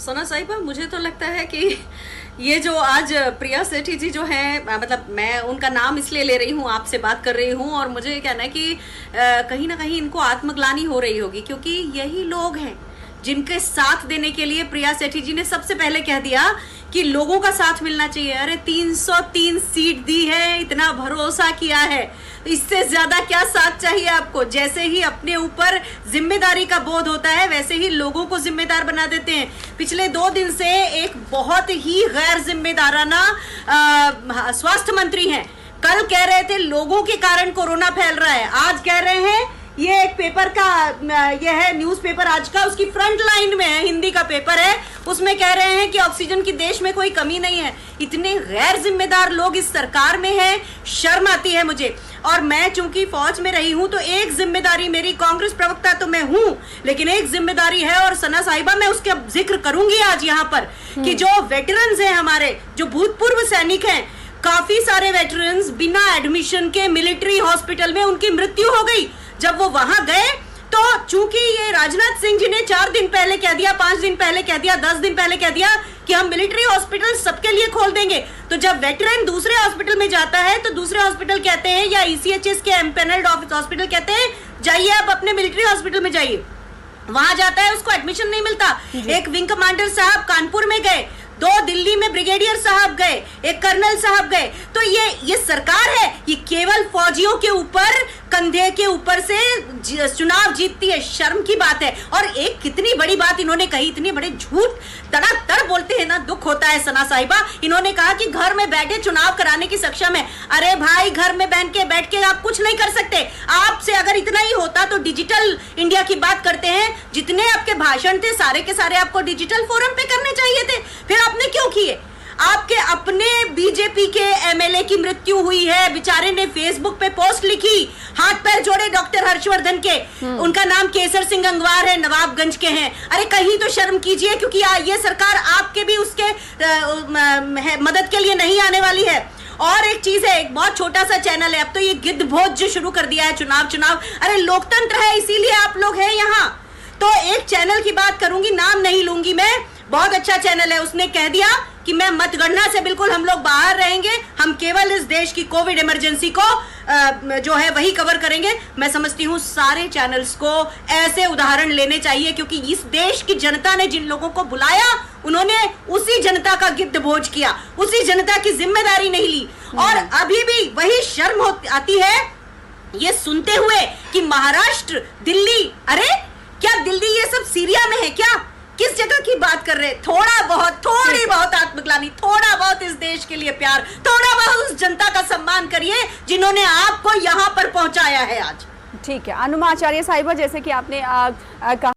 सना साहिबा, मुझे तो लगता है कि ये जो आज प्रिया सेठी जी जो हैं, मतलब मैं उनका नाम इसलिए ले रही हूँ, आपसे बात कर रही हूँ, और मुझे कहना है कि कहीं ना कहीं इनको आत्मग्लानि हो रही होगी, क्योंकि यही लोग हैं जिनके साथ देने के लिए प्रिया सेठी जी ने सबसे पहले कह दिया कि लोगों का साथ मिलना चाहिए। अरे 303 सीट दी है, इतना भरोसा किया है, इससे ज्यादा क्या साथ चाहिए आपको। जैसे ही अपने ऊपर जिम्मेदारी का बोध होता है वैसे ही लोगों को जिम्मेदार बना देते हैं। पिछले 2 दिन से एक बहुत ही गैर जिम्मेदाराना स्वास्थ्य मंत्री हैं, कल कह रहे थे लोगों के कारण कोरोना फैल रहा है, आज कह रहे हैं ये एक पेपर का, ये है न्यूज़पेपर आज का, उसकी फ्रंट लाइन में है, हिंदी का पेपर है, उसमें कह रहे हैं कि ऑक्सीजन की देश में कोई कमी नहीं है। इतने गैर जिम्मेदार लोग इस सरकार में हैं, शर्म आती है मुझे। और मैं चूंकि फौज में रही हूं तो एक जिम्मेदारी मेरी, कांग्रेस प्रवक्ता तो मैं हूं, लेकिन एक जिम्मेदारी है, और सना साहिबा मैं उसका जिक्र करूंगी आज यहाँ पर, कि जो वेटरन्स हैं हमारे, जो भूतपूर्व सैनिक हैं, काफी सारे वेटरन्स बिना एडमिशन के मिलिट्री हॉस्पिटल में उनकी मृत्यु हो गई। जब वो वहां गए तो चूंकि ये राजनाथ सिंह जी ने 4 दिन पहले कह दिया, 5 दिन पहले कह दिया, 10 दिन पहले कह दिया कि हम मिलिट्री हॉस्पिटल सबके लिए खोल देंगे, तो जब वेटरन दूसरे हॉस्पिटल में जाता है तो दूसरे हॉस्पिटल कहते हैं, या ईसीएचएस के एम्पैनल्ड हॉस्पिटल कहते हैं जाइए आप अपने मिलिट्री हॉस्पिटल में जाइए। वहां जाता है, उसको एडमिशन नहीं मिलता। एक विंग कमांडर साहब कानपुर में गए, 2 दिल्ली में ब्रिगेडियर साहब गए, एक कर्नल साहब गए। तो ये सरकार है, ये केवल फौजियों के ऊपर, कंधे के ऊपर से चुनाव जीतती है, शर्म की बात है। और एक कितनी बड़ी बात इन्होंने कही, इतने बड़े झूठ तड़ातड़ बोलते हैं ना, दुख होता है सना साहिबा। इन्होंने कहा कि घर में बैठे चुनाव कराने की सक्षम है। अरे भाई, घर में बैठ के आप कुछ नहीं कर सकते। आपसे अगर इतना ही होता तो डिजिटल इंडिया की बात करते हैं, जितने आपके भाषण थे सारे के सारे आपको डिजिटल फोरम पे करने चाहिए थे, फिर आपने क्यों किए? आपके अपने बीजेपी के एमएलए की मृत्यु हुई है, बेचारे ने फेसबुक पे पोस्ट लिखी, हाथ पैर जोड़े डॉक्टर हर्षवर्धन के, उनका नाम केसर सिंह गंगवार है, नवाबगंज के हैं। अरे कहीं तो शर्म कीजिए, क्योंकि ये सरकार आपके भी उसके मदद के लिए नहीं आने वाली है। और एक चीज है, एक बहुत छोटा सा चैनल है, अब तो ये गिद्ध भोज जो शुरू कर दिया है, चुनाव। अरे लोकतंत्र है, इसीलिए आप लोग हैं यहाँ। तो एक चैनल की बात करूंगी, नाम नहीं लूंगी मैं, बहुत अच्छा चैनल है, उसने कह दिया कि मैं मतगणना से बिल्कुल हम लोग बाहर रहेंगे, हम केवल इस देश की कोविड इमरजेंसी को जो है वही कवर करेंगे। मैं समझती हूँ सारे चैनल्स को ऐसे उदाहरण लेने चाहिए, क्योंकि इस देश की जनता ने जिन लोगों को बुलाया, उन्होंने उसी जनता का गिद्ध भोज किया, उसी जनता की जिम्मेदारी नहीं ली। और अभी भी वही शर्म आती है ये सुनते हुए कि महाराष्ट्र, दिल्ली, अरे क्या दिल्ली ये सब सीरिया में है क्या? किस जगह की बात कर रहे हैं? थोड़ी बहुत आत्मग्लानि, थोड़ा बहुत इस देश के लिए प्यार, थोड़ा बहुत उस जनता का सम्मान करिए जिन्होंने आपको यहाँ पर पहुंचाया है आज। ठीक है, अनुमा आचार्य साहिबा, जैसे कि आपने कहा